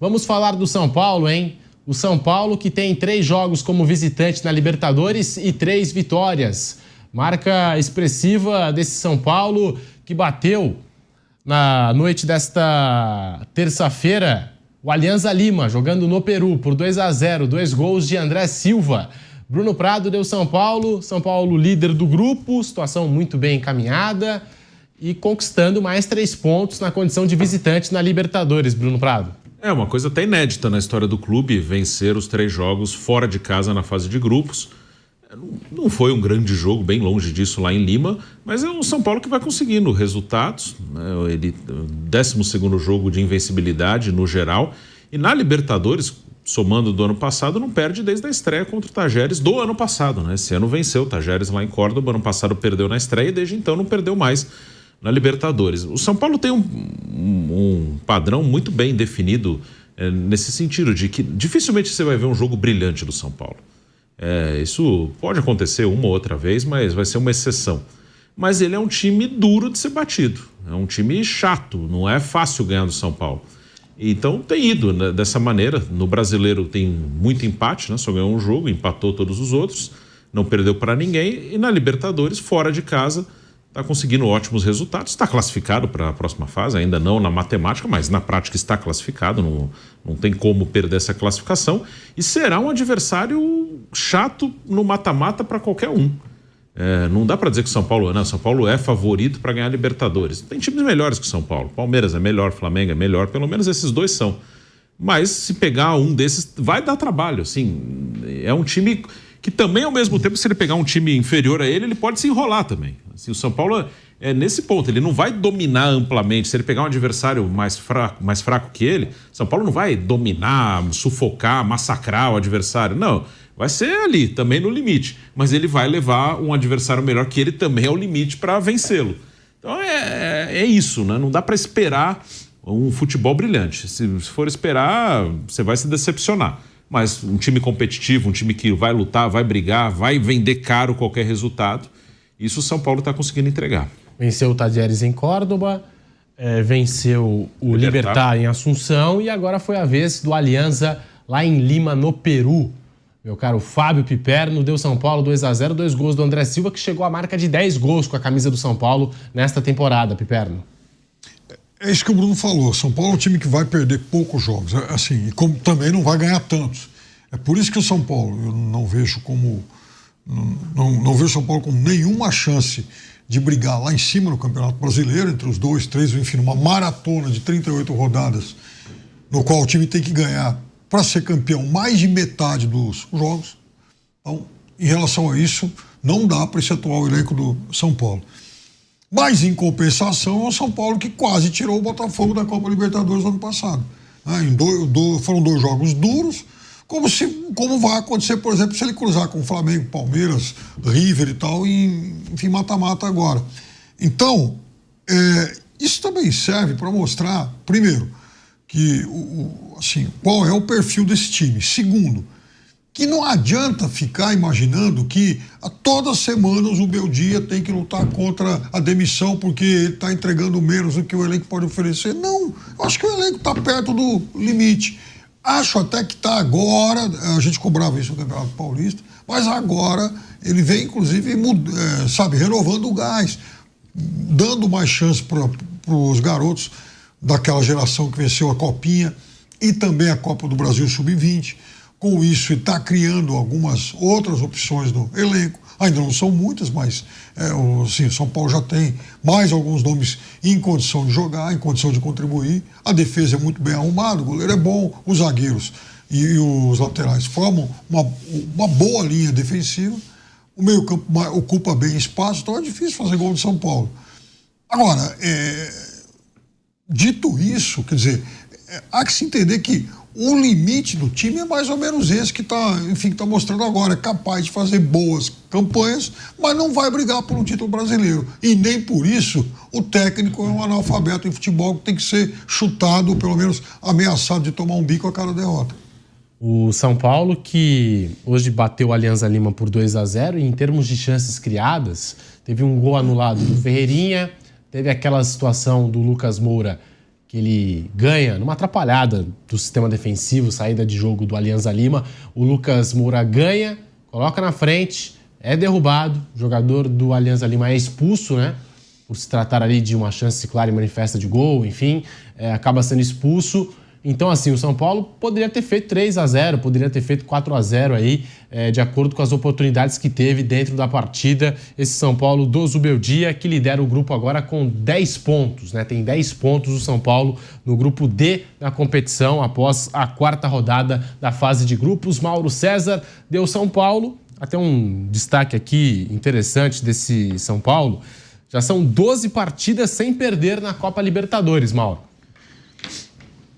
Vamos falar do São Paulo, hein? O São Paulo que tem 3 jogos como visitante na Libertadores e 3 vitórias. Marca expressiva desse São Paulo que bateu na noite desta terça-feira o Alianza Lima, jogando no Peru por 2-0, 2 gols de André Silva. Bruno Prado deu São Paulo líder do grupo, situação muito bem encaminhada e conquistando mais 3 pontos na condição de visitante na Libertadores, Bruno Prado. É uma coisa até inédita na história do clube, vencer os 3 jogos fora de casa na fase de grupos. Não foi um grande jogo, bem longe disso lá em Lima, mas é um São Paulo que vai conseguindo resultados, né? Ele 12º jogo de invencibilidade no geral, e na Libertadores, somando do ano passado, não perde desde a estreia contra o Tajeres do ano passado, né? Esse ano venceu o Tajeres lá em Córdoba, ano passado perdeu na estreia e desde então não perdeu mais na Libertadores. O São Paulo tem um padrão muito bem definido nesse sentido, de que dificilmente você vai ver um jogo brilhante do São Paulo. Isso pode acontecer uma ou outra vez, mas vai ser uma exceção. Mas ele é um time duro de ser batido, é um time chato, não é fácil ganhar do São Paulo. Então tem ido, né, dessa maneira. No Brasileiro tem muito empate, né? Só ganhou um jogo, empatou todos os outros, não perdeu para ninguém. E na Libertadores, fora de casa, está conseguindo ótimos resultados. Está classificado para a próxima fase, ainda não na matemática, mas na prática está classificado, não tem como perder essa classificação. E será um adversário chato no mata-mata para qualquer um. Não dá para dizer que o São Paulo é favorito para ganhar a Libertadores. Tem times melhores que o São Paulo. Palmeiras é melhor, Flamengo é melhor, pelo menos esses 2 são. Mas se pegar um desses, vai dar trabalho. Assim, é um time que também, ao mesmo tempo, se ele pegar um time inferior a ele pode se enrolar também. Assim, o São Paulo é nesse ponto, ele não vai dominar amplamente. Se ele pegar um adversário mais fraco que ele, São Paulo não vai dominar, sufocar, massacrar o adversário. Não, vai ser ali, também no limite. Mas ele vai levar um adversário melhor que ele também ao limite para vencê-lo. Então é isso, né? Não dá para esperar um futebol brilhante. Se for esperar, você vai se decepcionar. Mas um time competitivo, um time que vai lutar, vai brigar, vai vender caro qualquer resultado, isso o São Paulo está conseguindo entregar. Venceu o Tajeres em Córdoba, venceu o Libertad em Assunção e agora foi a vez do Alianza lá em Lima, no Peru. Meu caro Fábio Piperno deu São Paulo 2-0, 2 gols do André Silva, que chegou à marca de 10 gols com a camisa do São Paulo nesta temporada, Piperno. É isso que o Bruno falou. São Paulo é um time que vai perder poucos jogos, assim, e como também não vai ganhar tantos. É por isso que o São Paulo, eu não vejo não vejo o São Paulo com nenhuma chance de brigar lá em cima no Campeonato Brasileiro, entre os 2, 3, enfim, uma maratona de 38 rodadas, no qual o time tem que ganhar para ser campeão mais de metade dos jogos. Então, em relação a isso, não dá para esse atual elenco do São Paulo. Mas, em compensação, é o São Paulo que quase tirou o Botafogo da Copa Libertadores no ano passado. Foram 2 jogos duros, como vai acontecer, por exemplo, se ele cruzar com o Flamengo, Palmeiras, River e tal, enfim, mata-mata agora. Então, isso também serve para mostrar, primeiro, que assim, qual é o perfil desse time. Segundo, que não adianta ficar imaginando que a todas as semanas o Beldia tem que lutar contra a demissão porque ele está entregando menos do que o elenco pode oferecer. Não, eu acho que o elenco está perto do limite. Acho até que está agora, a gente cobrava isso no Campeonato Paulista, mas agora ele vem, inclusive, renovando o gás, dando mais chance para os garotos daquela geração que venceu a Copinha e também a Copa do Brasil Sub-20. Com isso, está criando algumas outras opções no elenco. Ainda não são muitas, mas o São Paulo já tem mais alguns nomes em condição de jogar, em condição de contribuir. A defesa é muito bem arrumada, o goleiro é bom, os zagueiros e os laterais formam uma boa linha defensiva. O meio-campo ocupa bem espaço, então é difícil fazer gol de São Paulo. Agora, dito isso, quer dizer, há que se entender que o limite do time é mais ou menos esse que está mostrando agora. É capaz de fazer boas campanhas, mas não vai brigar por um título brasileiro. E nem por isso o técnico é um analfabeto em futebol que tem que ser chutado, ou pelo menos ameaçado de tomar um bico a cada derrota. O São Paulo, que hoje bateu o Alianza Lima por 2-0, e em termos de chances criadas, teve um gol anulado do Ferreirinha, teve aquela situação do Lucas Moura, que ele ganha numa atrapalhada do sistema defensivo, saída de jogo do Alianza Lima. O Lucas Moura ganha, coloca na frente, é derrubado, o jogador do Alianza Lima é expulso, né? Por se tratar ali de uma chance clara e manifesta de gol, enfim, acaba sendo expulso. Então, assim, o São Paulo poderia ter feito 3-0, poderia ter feito 4-0 aí, de acordo com as oportunidades que teve dentro da partida. Esse São Paulo do Zubeldia, que lidera o grupo agora com 10 pontos, né? Tem 10 pontos o São Paulo no grupo D da competição, após a 4ª rodada da fase de grupos. Mauro César deu São Paulo. Até um destaque aqui interessante desse São Paulo. Já são 12 partidas sem perder na Copa Libertadores, Mauro.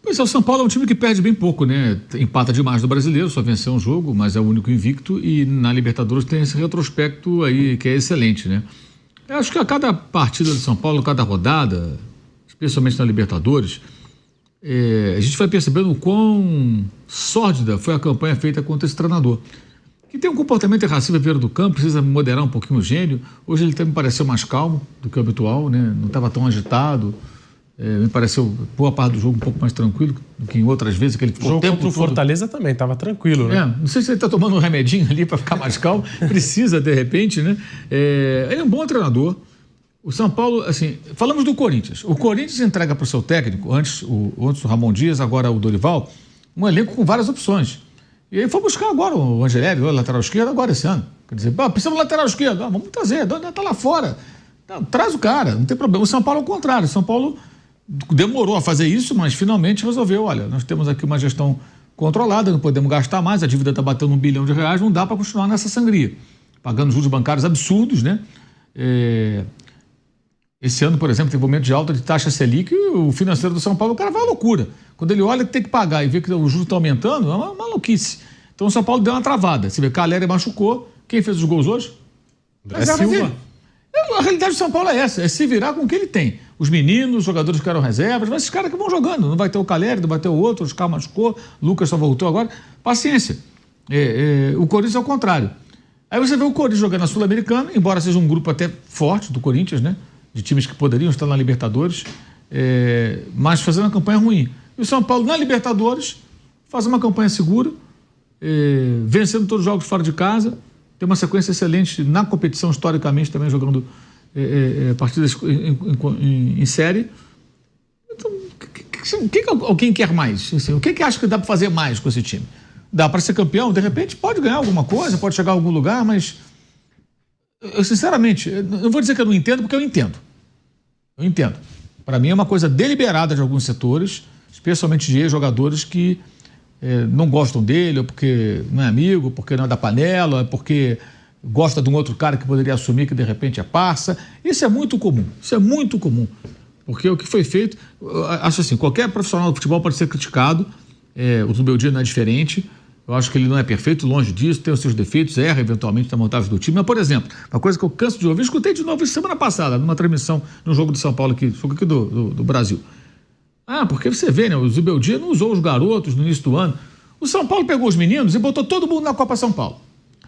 Pois é, o São Paulo é um time que perde bem pouco, né? Empata demais no Brasileiro, só venceu um jogo, mas é o único invicto, e na Libertadores tem esse retrospecto aí que é excelente, né? Eu acho que a cada partida do São Paulo, cada rodada, especialmente na Libertadores, a gente vai percebendo o quão sórdida foi a campanha feita contra esse treinador, que tem um comportamento irracível à beira do campo, precisa moderar um pouquinho o gênio. Hoje ele me pareceu mais calmo do que o habitual, né? Não estava tão agitado. Me pareceu boa parte do jogo um pouco mais tranquilo do que em outras vezes, que ele ficou o jogo tempo contra o todo... Fortaleza também estava tranquilo, né? Não sei se ele está tomando um remedinho ali para ficar mais calmo, precisa de repente, né? Ele é um bom treinador. O São Paulo, assim, falamos do Corinthians. O Corinthians entrega para o seu técnico, antes o Ramon Dias, agora o Dorival, um elenco com várias opções. E aí foi buscar agora o Angelelli, o lateral esquerdo, agora esse ano. Quer dizer, precisamos de lateral esquerdo, vamos trazer, está lá fora. Traz o cara, não tem problema. O São Paulo é o contrário, o São Paulo demorou a fazer isso, mas finalmente resolveu. Olha, nós temos aqui uma gestão controlada, não podemos gastar mais, a dívida está batendo R$1 bilhão, não dá para continuar nessa sangria, pagando juros bancários absurdos, né? Esse ano, por exemplo, teve um momento de alta de taxa Selic, e o financeiro do São Paulo, o cara vai à loucura. Quando ele olha que tem que pagar e vê que o juros está aumentando, é uma maluquice. Então o São Paulo deu uma travada. Você vê, Calleri machucou. Quem fez os gols hoje? André Silva. A realidade do São Paulo é essa, é se virar com o que ele tem. Os meninos, os jogadores que eram reservas, mas esses caras que vão jogando. Não vai ter o Calleri, não vai ter o outro, o Oscar machucou, o Lucas só voltou agora. Paciência. O Corinthians é o contrário. Aí você vê o Corinthians jogando na Sul-Americana, embora seja um grupo até forte do Corinthians, né? De times que poderiam estar na Libertadores, mas fazendo uma campanha ruim. E o São Paulo, na Libertadores, faz uma campanha segura, vencendo todos os jogos fora de casa, tem uma sequência excelente na competição, historicamente, também jogando partidas em série. Então, o que alguém quer mais? Assim, o que acha que dá para fazer mais com esse time? Dá para ser campeão? De repente pode ganhar alguma coisa, pode chegar a algum lugar, mas eu, sinceramente, não vou dizer que eu não entendo, porque eu entendo. Eu entendo. Para mim é uma coisa deliberada de alguns setores, especialmente de jogadores que não gostam dele, ou porque não é amigo, porque não é da panela, porque gosta de um outro cara que poderia assumir que de repente é parça. Isso é muito comum. Isso é muito comum. Porque o que foi feito, acho assim, qualquer profissional do futebol pode ser criticado, o Zubeldia não é diferente. Eu acho que ele não é perfeito, longe disso, tem os seus defeitos, erra eventualmente na montagem do time. Mas, por exemplo, uma coisa que eu canso de ouvir, escutei de novo semana passada, numa transmissão, num jogo de São Paulo, jogo aqui do Brasil. Porque você vê, né? O Zubeldia não usou os garotos no início do ano. O São Paulo pegou os meninos e botou todo mundo na Copa São Paulo.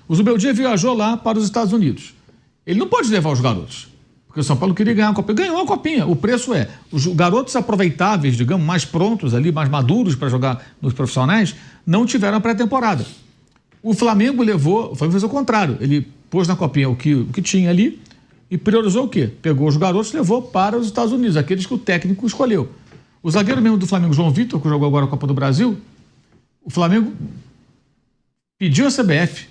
O Zubeldia viajou lá para os Estados Unidos. Ele não pode levar os garotos, porque o São Paulo queria ganhar uma copinha. Ganhou uma copinha. O preço os garotos aproveitáveis, digamos, mais prontos ali, mais maduros para jogar nos profissionais, não tiveram a pré-temporada. O Flamengo fez o contrário. Ele pôs na copinha o que tinha ali e priorizou o quê? Pegou os garotos e levou para os Estados Unidos, aqueles que o técnico escolheu. O zagueiro mesmo do Flamengo, João Vitor, que jogou agora a Copa do Brasil, o Flamengo pediu a CBF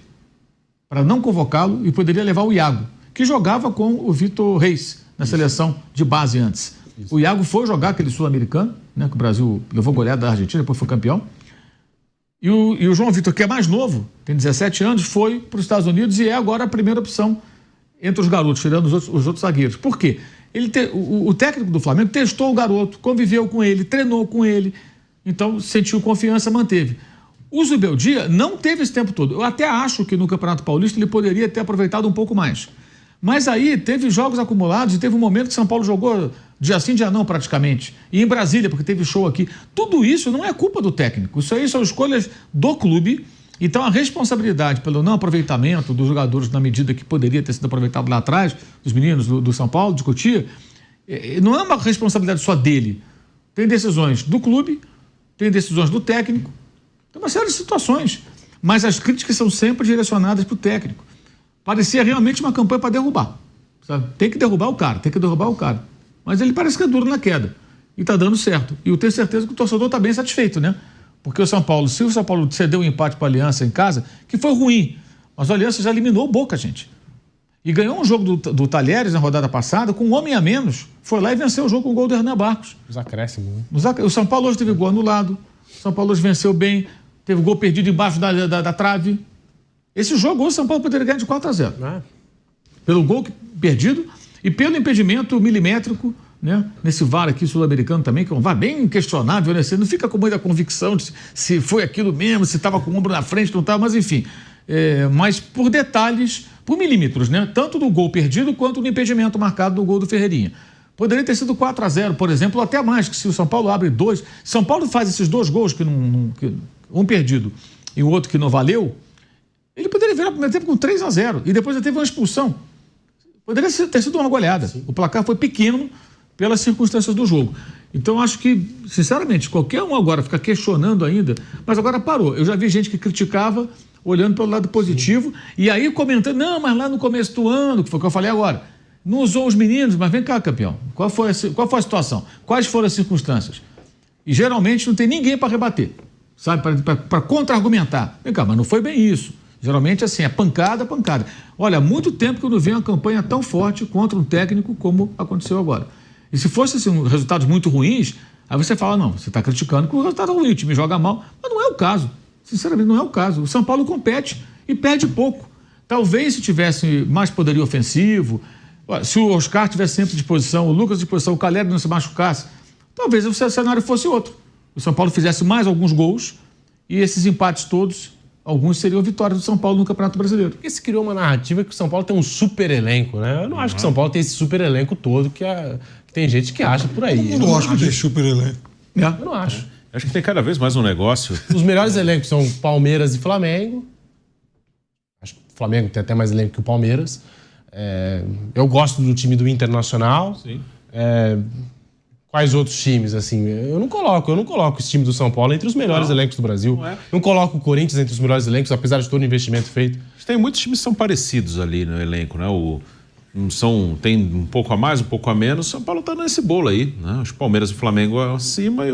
para não convocá-lo e poderia levar o Iago, que jogava com o Vitor Reis na seleção de base antes. Isso. O Iago foi jogar aquele sul-americano, né, que o Brasil levou goleada da Argentina, depois foi campeão. E o João Vitor, que é mais novo, tem 17 anos, foi para os Estados Unidos e é agora a primeira opção entre os garotos, tirando os outros zagueiros. Por quê? O técnico do Flamengo testou o garoto, conviveu com ele, treinou com ele, então sentiu confiança, manteve. O Zubeldia não teve esse tempo todo. Eu até acho que no Campeonato Paulista ele poderia ter aproveitado um pouco mais. Mas aí teve jogos acumulados e teve um momento que São Paulo jogou dia sim, dia não praticamente. E em Brasília, porque teve show aqui. Tudo isso não é culpa do técnico. Isso aí são escolhas do clube. Então a responsabilidade pelo não aproveitamento dos jogadores na medida que poderia ter sido aproveitado lá atrás, dos meninos do São Paulo, de Cotia, não é uma responsabilidade só dele. tem decisões do clube, tem decisões do técnico, tem uma série de situações. Mas as críticas são sempre direcionadas para o técnico. Parecia realmente uma campanha para derrubar. Sabe? Tem que derrubar o cara. Mas ele parece que é duro na queda. E está dando certo. E eu tenho certeza que o torcedor está bem satisfeito, né? Porque se o São Paulo cedeu um empate para a Aliança em casa, que foi ruim, mas a Aliança já eliminou o Boca, gente. E ganhou um jogo do Talheres na rodada passada, com um homem a menos. Foi lá e venceu o jogo com o gol do Hernan Barcos. Os acréscimos. O São Paulo hoje teve gol anulado. O São Paulo hoje venceu bem. Teve gol perdido embaixo da trave. Esse jogo hoje o São Paulo poderia ganhar de 4-0. Pelo gol perdido e pelo impedimento milimétrico, né? Nesse VAR aqui sul-americano também, que é um VAR bem questionável, né? Você não fica com muita convicção de se foi aquilo mesmo, se estava com o ombro na frente, não estava, mas enfim. Mas por detalhes, por milímetros, né? Tanto do gol perdido quanto do impedimento marcado do gol do Ferreirinha. Poderia ter sido 4-0, por exemplo, ou até mais, que se o São Paulo abre 2... São Paulo faz esses 2 gols, um perdido e o outro que não valeu, ele poderia virar o primeiro tempo com 3-0 e depois já teve uma expulsão. Poderia ter sido uma goleada. Sim. O placar foi pequeno pelas circunstâncias do jogo. Então, acho que, sinceramente, qualquer um agora fica questionando ainda, mas agora parou. Eu já vi gente que criticava, olhando pelo lado positivo, e aí comentando, não, mas lá no começo do ano, que foi o que eu falei agora, não usou os meninos, mas vem cá, campeão, qual foi a situação? Quais foram as circunstâncias? E geralmente não tem ninguém para rebater, sabe, para contra-argumentar. Vem cá, mas não foi bem isso. Geralmente, assim, é pancada. Olha, há muito tempo que eu não vejo uma campanha tão forte contra um técnico como aconteceu agora. E se fosse, assim, resultados muito ruins, aí você fala, não, você está criticando que o resultado é ruim, o time joga mal. Mas não é o caso. Sinceramente, não é o caso. O São Paulo compete e perde pouco. Talvez se tivesse mais poderio ofensivo, se o Oscar tivesse sempre à disposição, o Lucas à disposição, o Caleb não se machucasse, talvez o cenário fosse outro. O São Paulo fizesse mais alguns gols e esses empates todos... Alguns seriam vitórias do São Paulo no Campeonato Brasileiro. Porque se criou uma narrativa que o São Paulo tem um super elenco, né? Eu não acho que o São Paulo tem esse super elenco todo que tem gente que acha por aí. Eu não acho que tem super elenco. Eu não acho. Acho que tem cada vez mais um negócio. Os melhores elencos são Palmeiras e Flamengo. Acho que o Flamengo tem até mais elenco que o Palmeiras. Eu gosto do time do Internacional. Sim. Quais outros times, assim? Eu não coloco esse time do São Paulo entre os melhores elencos do Brasil. Não coloco o Corinthians entre os melhores elencos, apesar de todo o investimento feito. Tem muitos times que são parecidos ali no elenco, né? Tem um pouco a mais, um pouco a menos. O São Paulo tá nesse bolo aí, né? Os Palmeiras e o Flamengo acima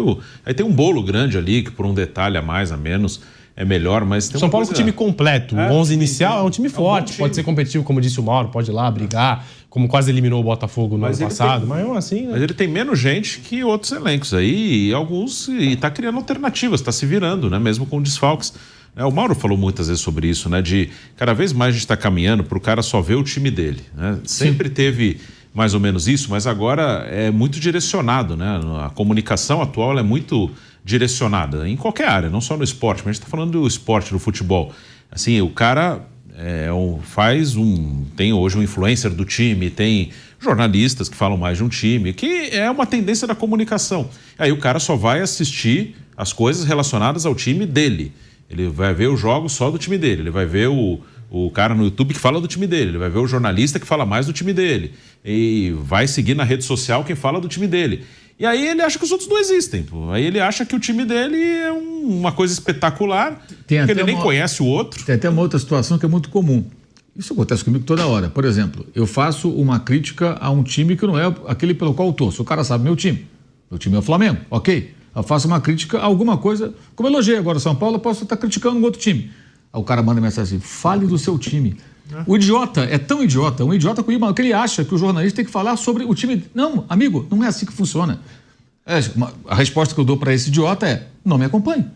aí tem um bolo grande ali, que por um detalhe a mais, a menos, é melhor, mas tem São Paulo com o time completo. O 11 inicial é um time forte, pode ser competitivo, como disse o Mauro, pode ir lá brigar, como quase eliminou o Botafogo no ano passado, mas assim... Né? Mas ele tem menos gente que outros elencos aí, e tá criando alternativas, tá se virando, né? Mesmo com desfalques. O Mauro falou muitas vezes sobre isso, né? De cada vez mais a gente está caminhando para o cara só ver o time dele, né? Sempre teve mais ou menos isso, mas agora é muito direcionado, né? A comunicação atual é muito direcionada em qualquer área, não só no esporte, mas a gente está falando do esporte, do futebol. Assim, o cara tem hoje um influencer do time, tem jornalistas que falam mais de um time, que é uma tendência da comunicação. Aí o cara só vai assistir as coisas relacionadas ao time dele. Ele vai ver os jogos só do time dele, ele vai ver o cara no YouTube que fala do time dele, ele vai ver o jornalista que fala mais do time dele, e vai seguir na rede social quem fala do time dele. E aí ele acha que os outros não existem. Pô. Aí ele acha que o time dele é uma coisa espetacular, porque ele nem conhece o outro. Tem até uma outra situação que é muito comum. Isso acontece comigo toda hora. Por exemplo, eu faço uma crítica a um time que não é aquele pelo qual eu torço. O cara sabe meu time. Meu time é o Flamengo, ok? Eu faço uma crítica a alguma coisa, como eu elogiei agora o São Paulo, eu posso estar criticando um outro time. Aí o cara manda mensagem assim, fale do seu time. O idiota é tão idiota, um idiota que ele acha que o jornalista tem que falar sobre o time. Não, amigo, não é assim que funciona. A resposta que eu dou para esse idiota é, não me acompanhe,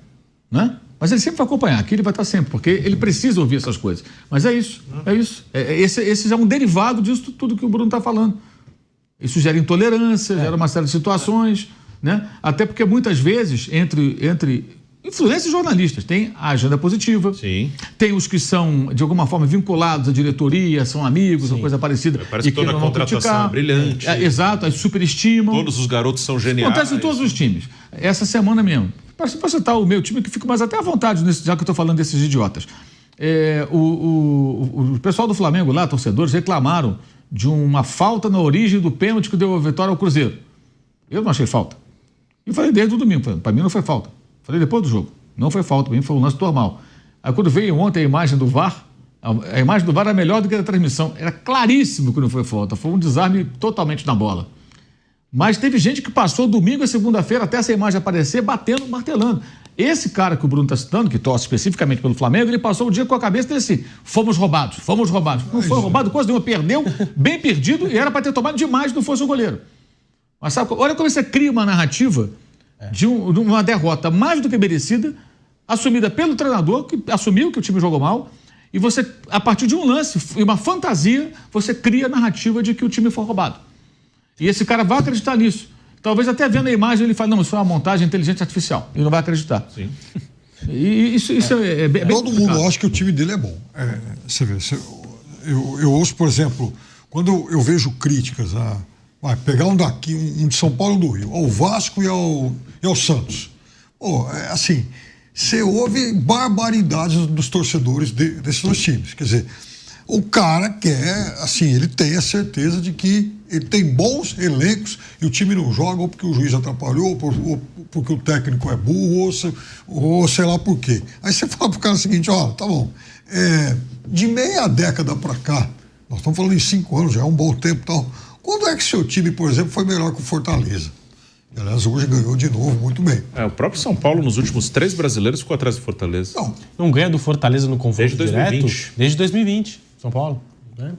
né? Mas ele sempre vai acompanhar, aqui ele vai estar sempre, porque ele precisa ouvir essas coisas. Mas é isso, é isso. Esse é um derivado disso tudo que o Bruno está falando. Isso gera intolerância, gera uma série de situações, né? Até porque muitas vezes, entre influências jornalistas, tem a agenda positiva, sim. Tem os que são, de alguma forma, vinculados à diretoria, são amigos, uma coisa parecida. Parece que toda a contratação é brilhante. Exato, aí superestimam. Todos os garotos são geniais. Acontece em todos os times. Essa semana mesmo. Para citar o meu time, que fico mais até à vontade, já que eu estou falando desses idiotas. O pessoal do Flamengo lá, torcedores, reclamaram de uma falta na origem do pênalti que deu a vitória ao Cruzeiro. Eu não achei falta. E falei desde o domingo, para mim não foi falta. Falei depois do jogo, não foi falta, para mim foi um lance normal. Aí quando veio ontem a imagem do VAR, a imagem do VAR era melhor do que a da transmissão. Era claríssimo que não foi falta, foi um desarme totalmente na bola. Mas teve gente que passou domingo e segunda-feira até essa imagem aparecer, batendo, martelando. Esse cara que o Bruno está citando, que torce especificamente pelo Flamengo, ele passou o dia com a cabeça desse: fomos roubados, fomos roubados. Não foi roubado, coisa nenhuma, perdeu, bem perdido, e era para ter tomado demais, não fosse o goleiro. Mas sabe, olha como você cria uma narrativa de uma derrota mais do que merecida, assumida pelo treinador, que assumiu que o time jogou mal, e você, a partir de um lance e uma fantasia, você cria a narrativa de que o time foi roubado. E esse cara vai acreditar nisso. Talvez até vendo a imagem ele fale: não, isso foi uma montagem inteligente artificial. Ele não vai acreditar. Sim. E isso é bem Todo mundo acha que o time dele é bom. Você vê, eu ouço, por exemplo, quando eu vejo críticas pegar um daqui, um de São Paulo e do Rio, ao Vasco e ao Santos. Assim, você ouve barbaridades dos torcedores desses dois times. Quer dizer, o cara quer, assim, ele tem a certeza de que ele tem bons elencos e o time não joga ou porque o juiz atrapalhou, ou porque o técnico é burro, ou sei lá por quê. Aí você fala pro cara o seguinte: ó, tá bom, de meia década pra cá, nós estamos falando em 5 anos, já é um bom tempo e tal. Quando é que seu time, por exemplo, foi melhor que o Fortaleza? Aliás, hoje ganhou de novo, muito bem. O próprio São Paulo, nos últimos 3 brasileiros, ficou atrás do Fortaleza. Não ganha do Fortaleza no confronto Desde 2020. direto? Desde 2020, São Paulo. Né?